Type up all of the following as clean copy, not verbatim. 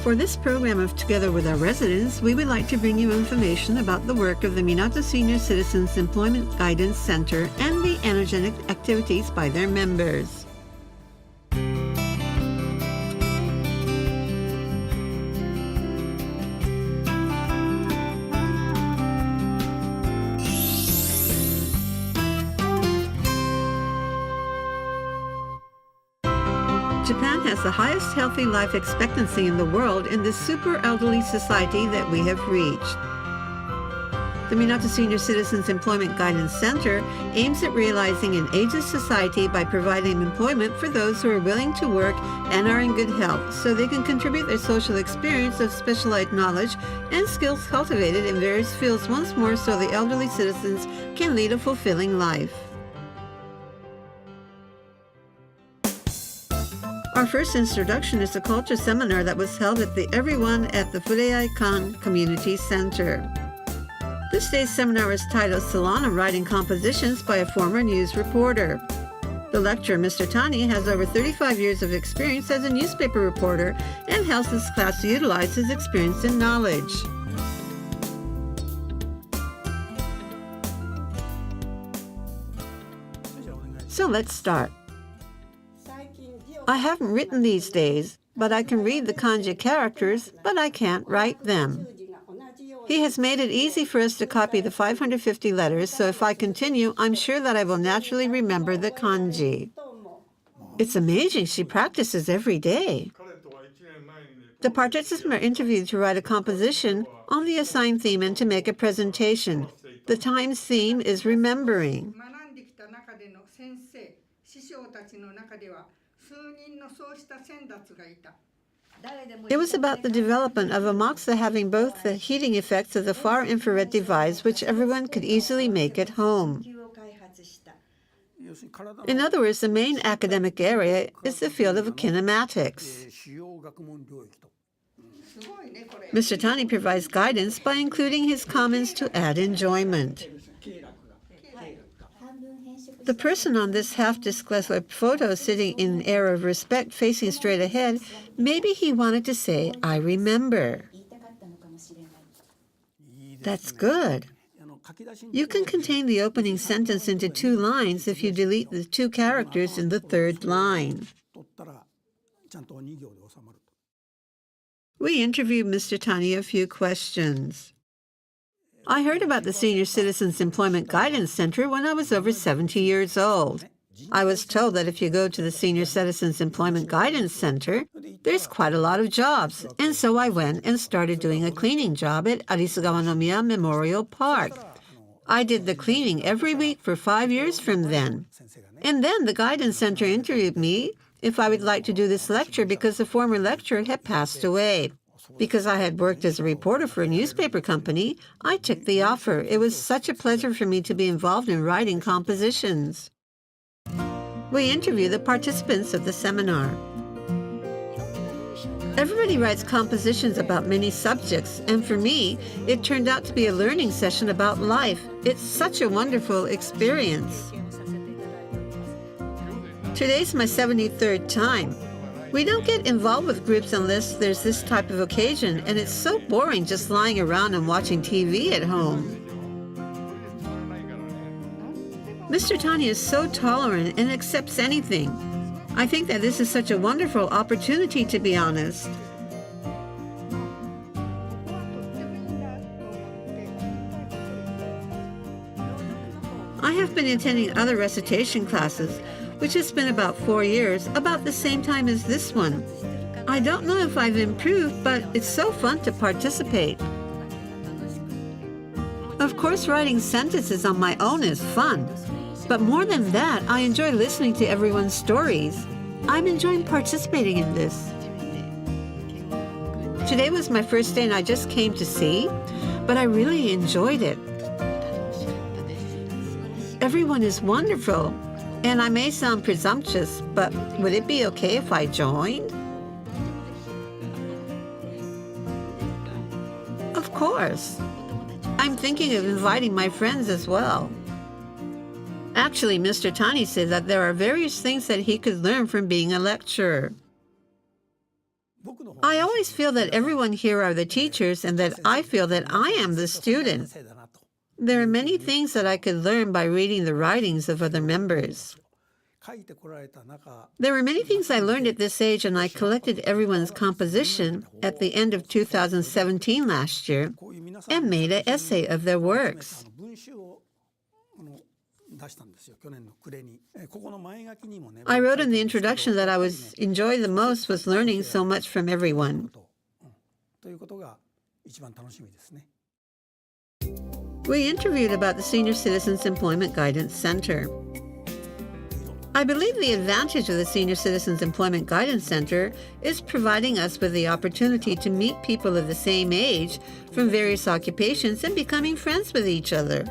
For this program of Together with Our Residents, we would like to bring you information about the work of the MINATO Senior Citizens Employment Guidance Center and the energetic activities by their members. Japan has the highest healthy life expectancy in the world in this super elderly society that we have reached. The MINATO Senior Citizens Employment Guidance Center aims at realizing an ageist society by providing employment for those who are willing to work and are in good health, so they can contribute their social experience of specialized knowledge and skills cultivated in various fields once more so the elderly citizens can lead a fulfilling life. Our first introduction is a culture seminar that was held at the Everyone at the Fureai-kan Community Center. This day's seminar is titled Salon of Writing Compositions by a Former News Reporter. The lecturer, Mr. Tani, has over 35 years of experience as a newspaper reporter and helps his class to utilize his experience and knowledge. So let's start. I haven't written these days, but I can read the kanji characters, but I can't write them. He has made it easy for us to copy the 550 letters, so if I continue, I'm sure that I will naturally remember the kanji. It's amazing, she practices every day. The participants are interviewed to write a composition on the assigned theme and to make a presentation. The time's theme is remembering. It was about the development of a moxa having both the heating effects of the far-infrared device, which everyone could easily make at home. In other words, the main academic area is the field of kinematics. Mr. Tani provides guidance by including his comments to add enjoyment. The person on this half-disclosed photo sitting in an air of respect facing straight ahead, maybe he wanted to say, I remember. That's good. You can contain the opening sentence into 2 lines if you delete the 2 characters in the 3rd line. We interviewed Mr. Tani a few questions. I heard about the Senior Citizens Employment Guidance Center when I was over 70 years old. I was told that if you go to the Senior Citizens Employment Guidance Center, there's quite a lot of jobs, and so I went and started doing a cleaning job at Arisugawa-no-miya Memorial Park. I did the cleaning every week for 5 years from then. And then the Guidance Center interviewed me if I would like to do this lecture because the former lecturer had passed away. Because I had worked as a reporter for a newspaper company, I took the offer. It was such a pleasure for me to be involved in writing compositions. We interview the participants of the seminar. Everybody writes compositions about many subjects, and for me, it turned out to be a learning session about life. It's such a wonderful experience. Today's my 73rd time. We don't get involved with groups unless there's this type of occasion, and it's so boring just lying around and watching TV at home. Mr. Tani is so tolerant and accepts anything. I think that this is such a wonderful opportunity, to be honest. I have been attending other recitation classes, which has been about 4 years, about the same time as this one. I don't know if I've improved, but it's so fun to participate. Of course, writing sentences on my own is fun, but more than that, I enjoy listening to everyone's stories. I'm enjoying participating in this. Today was my first day and I just came to see, but I really enjoyed it. Everyone is wonderful. And I may sound presumptuous, but would it be okay if I joined? Of course. I'm thinking of inviting my friends as well. Actually, Mr. Tani said that there are various things that he could learn from being a lecturer. I always feel that everyone here are the teachers and that I feel that I am the student. There are many things that I could learn by reading the writings of other members. There were many things I learned at this age, and I collected everyone's composition at the end of 2017 last year and made an essay of their works. I wrote in the introduction that I enjoyed the most was learning so much from everyone. We interviewed about the Senior Citizens Employment Guidance Center. I believe the advantage of the Senior Citizens Employment Guidance Center is providing us with the opportunity to meet people of the same age from various occupations and becoming friends with each other.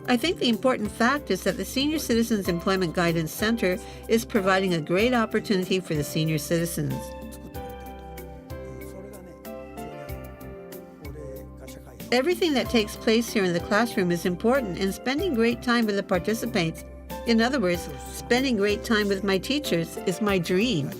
I think the important fact is that the Senior Citizens Employment Guidance Center is providing a great opportunity for the senior citizens. Everything that takes place here in the classroom is important, and spending great time with the participants, in other words, spending great time with my teachers, is my dream.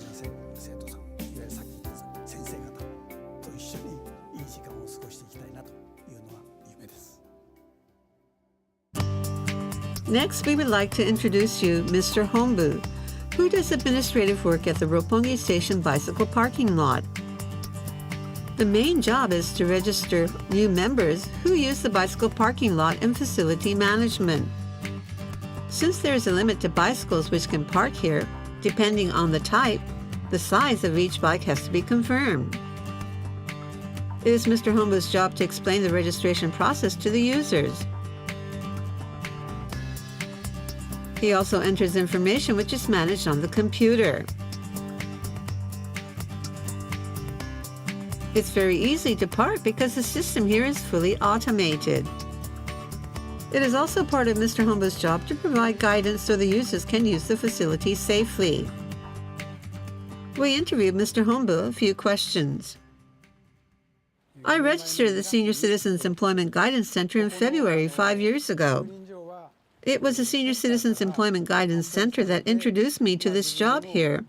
Next, we would like to introduce you Mr. Hombu, who does administrative work at the Roppongi Station bicycle parking lot. The main job is to register new members who use the bicycle parking lot and facility management. Since there is a limit to bicycles which can park here, depending on the type, the size of each bike has to be confirmed. It is Mr. Hombu's job to explain the registration process to the users. He also enters information which is managed on the computer. It's very easy to park because the system here is fully automated. It is also part of Mr. Hombu's job to provide guidance so the users can use the facility safely. We interviewed Mr. Hombu a few questions. I registered at the Senior Citizens Employment Guidance Center in February 5 years ago. It was the Senior Citizens Employment Guidance Center that introduced me to this job here,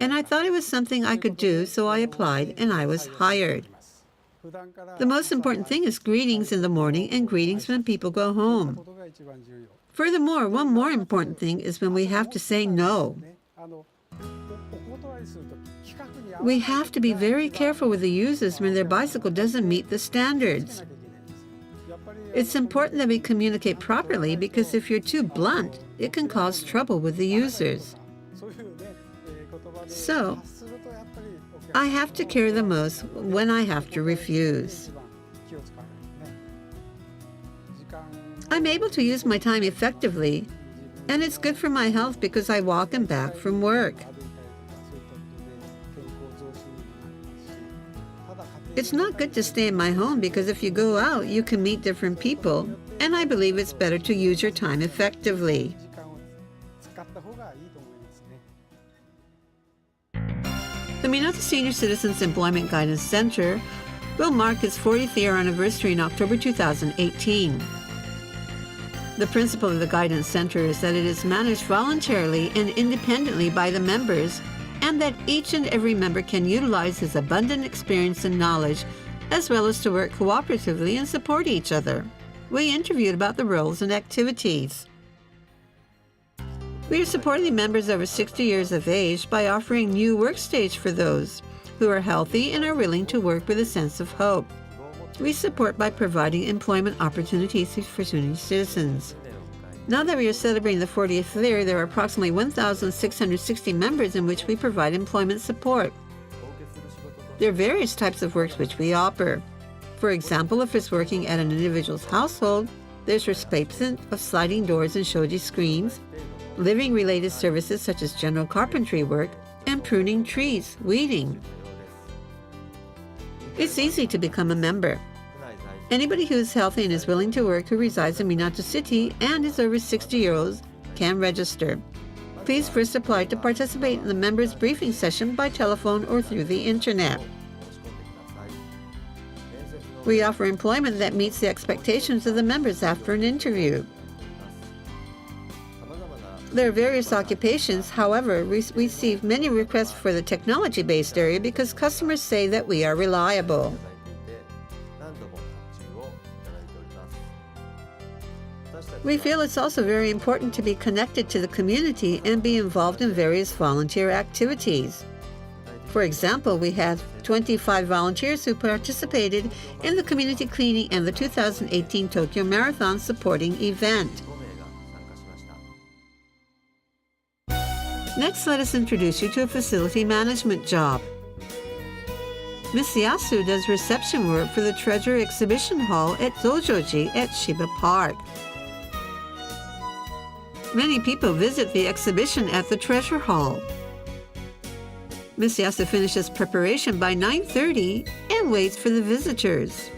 and I thought it was something I could do, so I applied and I was hired. The most important thing is greetings in the morning and greetings when people go home. Furthermore, one more important thing is when we have to say no. We have to be very careful with the users when their bicycle doesn't meet the standards. It's important that we communicate properly because if you're too blunt, it can cause trouble with the users. So, I have to care the most when I have to refuse. I'm able to use my time effectively, and it's good for my health because I walk and back from work. It's not good to stay in my home because if you go out, you can meet different people, and I believe it's better to use your time effectively. The MINATO Senior Citizens Employment Guidance Center will mark its 40th year anniversary in October 2018. The principle of the Guidance Center is that it is managed voluntarily and independently by the members, and that each and every member can utilize his abundant experience and knowledge, as well as to work cooperatively and support each other. We interviewed about the roles and activities. We are supporting the members over 60 years of age by offering new workstage for those who are healthy and are willing to work with a sense of hope. We support by providing employment opportunities for senior citizens. Now that we are celebrating the 40th year, there are approximately 1,660 members in which we provide employment support. There are various types of works which we offer. For example, if it's working at an individual's household, there's replacement of sliding doors and shoji screens, living-related services such as general carpentry work, and pruning trees, weeding. It's easy to become a member. Anybody who is healthy and is willing to work who resides in Minato City and is over 60 years old can register. Please first apply to participate in the members' briefing session by telephone or through the internet. We offer employment that meets the expectations of the members after an interview. There are various occupations. However, we receive many requests for the technology-based area because customers say that we are reliable. We feel it's also very important to be connected to the community and be involved in various volunteer activities. For example, we had 25 volunteers who participated in the community cleaning and the 2018 Tokyo Marathon supporting event. Next, let us introduce you to a facility management job. Ms. Yasu does reception work for the Treasure Exhibition Hall at Zojoji at Shiba Park. Many people visit the exhibition at the Treasure Hall. Ms. Yasu finishes preparation by 9:30 and waits for the visitors.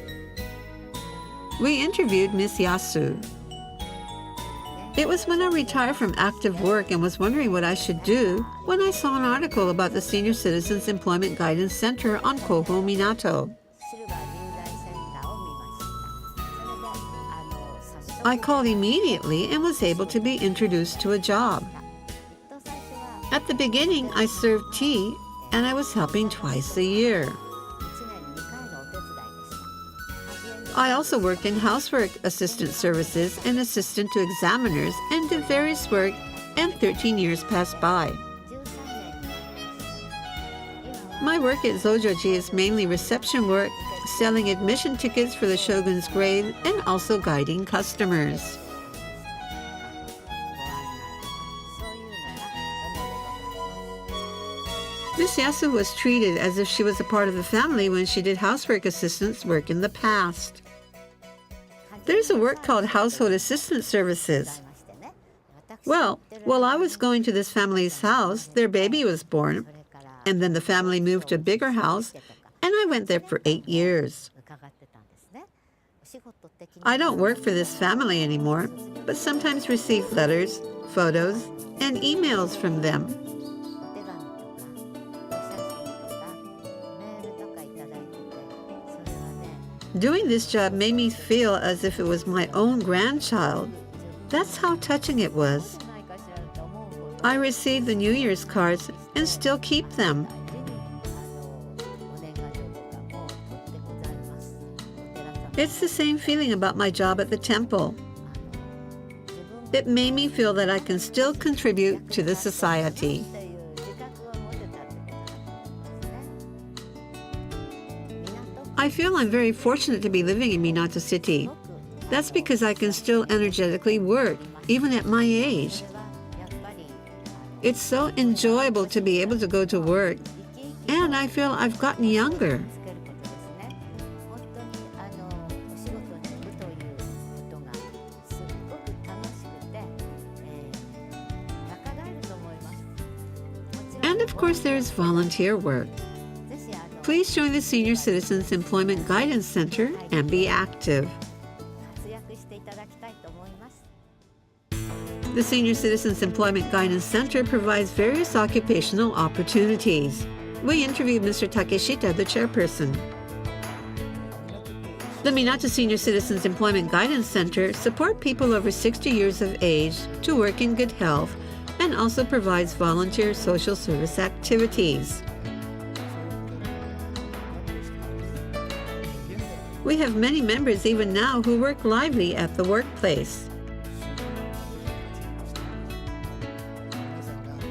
We interviewed Ms. Yasu. It was when I retired from active work and was wondering what I should do when I saw an article about the Senior Citizens Employment Guidance Center on Koho Minato. I called immediately and was able to be introduced to a job. At the beginning, I served tea and I was helping twice a year. I also worked in housework assistant services and assistant to examiners and did various work, and 13 years passed by. My work at Zojoji is mainly reception work, selling admission tickets for the Shogun's Grave, and also guiding customers. Ms. Yasu was treated as if she was a part of the family when she did housework assistance work in the past. There's a work called household assistant services. Well, while I was going to this family's house, their baby was born, and then the family moved to a bigger house, and I went there for 8 years. I don't work for this family anymore, but sometimes receive letters, photos, and emails from them. Doing this job made me feel as if it was my own grandchild. That's how touching it was. I received the New Year's cards and still keep them. It's the same feeling about my job at the temple. It made me feel that I can still contribute to the society. I feel I'm very fortunate to be living in Minato City. That's because I can still energetically work, even at my age. It's so enjoyable to be able to go to work, and I feel I've gotten younger. And of course, there's volunteer work. Please join the Senior Citizens Employment Guidance Center and be active. The Senior Citizens Employment Guidance Center provides various occupational opportunities. We interviewed Mr. Takeshita, the chairperson. The Minato Senior Citizens Employment Guidance Center supports people over 60 years of age to work in good health and also provides volunteer social service activities. We have many members even now who work lively at the workplace.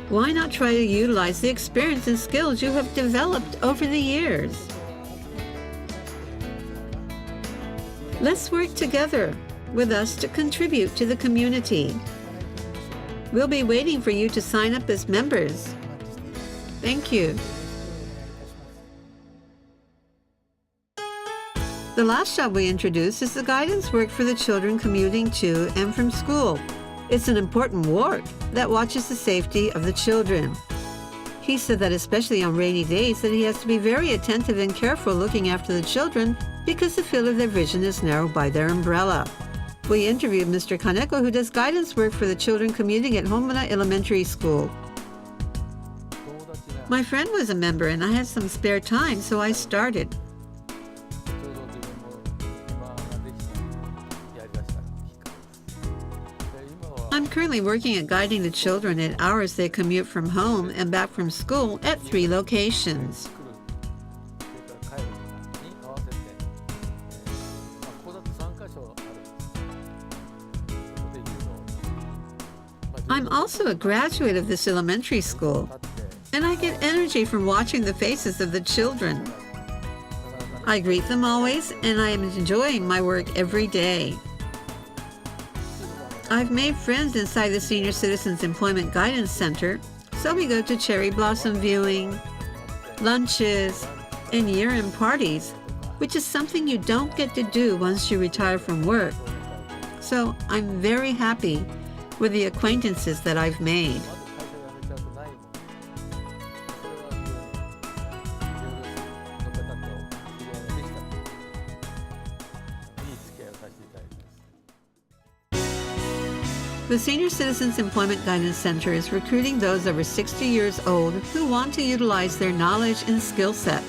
Why not try to utilize the experience and skills you have developed over the years? Let's work together with us to contribute to the community. We'll be waiting for you to sign up as members. Thank you. The last job we introduced is the guidance work for the children commuting to and from school. It's an important work that watches the safety of the children. He said that especially on rainy days that he has to be very attentive and careful looking after the children because the field of their vision is narrowed by their umbrella. We interviewed Mr. Kaneko, who does guidance work for the children commuting at Homuna Elementary School. My friend was a member and I had some spare time, so I started. I'm currently working at guiding the children at hours they commute from home and back from school at 3 locations. I'm also a graduate of this elementary school, and I get energy from watching the faces of the children. I greet them always, and I am enjoying my work every day. I've made friends inside the Senior Citizens Employment Guidance Center, so we go to cherry blossom viewing, lunches, and year-end parties, which is something you don't get to do once you retire from work. So I'm very happy with the acquaintances that I've made. The Senior Citizens Employment Guidance Center is recruiting those over 60 years old who want to utilize their knowledge and skill set.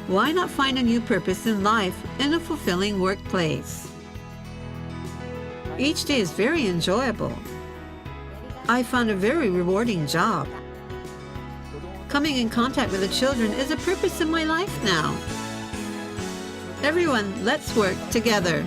Why not find a new purpose in life and a fulfilling workplace? Each day is very enjoyable. I found a very rewarding job. Coming in contact with the children is a purpose in my life now. Everyone, let's work together.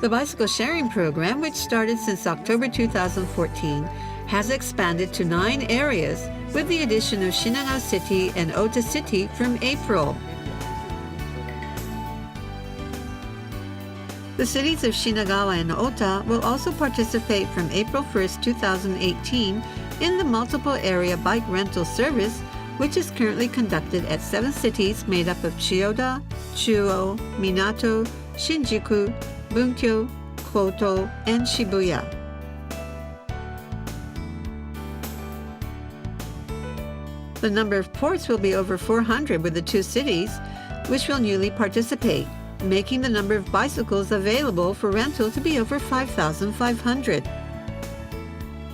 The bicycle sharing program, which started since October 2014, has expanded to 9 areas with the addition of Shinagawa City and Ota City from April. The cities of Shinagawa and Ota will also participate from April 1st, 2018 in the multiple area bike rental service, which is currently conducted at 7 cities made up of Chiyoda, Chuo, Minato, Shinjuku, Bunkyo, Kyoto, and Shibuya. The number of ports will be over 400 with the 2 cities, which will newly participate, making the number of bicycles available for rental to be over 5,500.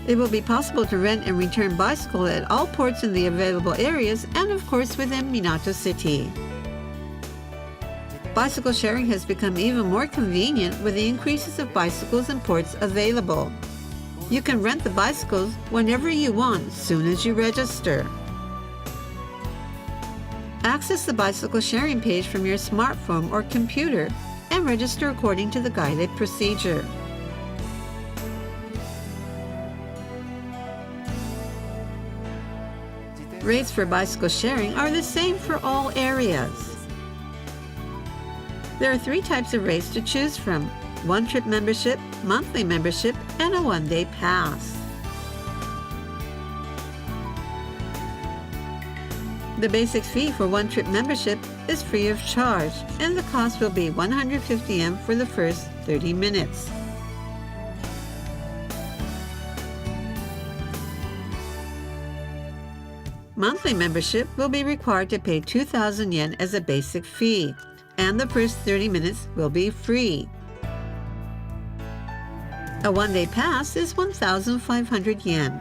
It will be possible to rent and return bicycle at all ports in the available areas and of course within Minato City. Bicycle sharing has become even more convenient with the increases of bicycles and ports available. You can rent the bicycles whenever you want, as soon as you register. Access the bicycle sharing page from your smartphone or computer and register according to the guided procedure. Rates for bicycle sharing are the same for all areas. There are 3 types of rates to choose from: one-trip membership, monthly membership, and a one-day pass. The basic fee for one-trip membership is free of charge, and the cost will be 150 yen for the first 30 minutes. Monthly membership will be required to pay 2,000 yen as a basic fee, and the first 30 minutes will be free. A one-day pass is 1,500 yen.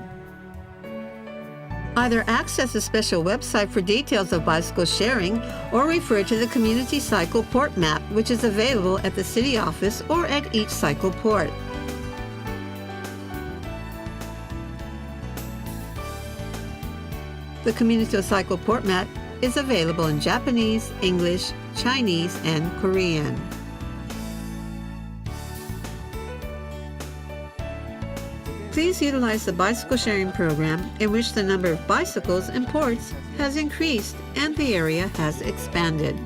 Either access a special website for details of bicycle sharing or refer to the Community Cycle Port map, which is available at the city office or at each cycle port. The Community Cycle Port map is available in Japanese, English, Chinese, and Korean. Please utilize the bicycle sharing program in which the number of bicycles and ports has increased and the area has expanded.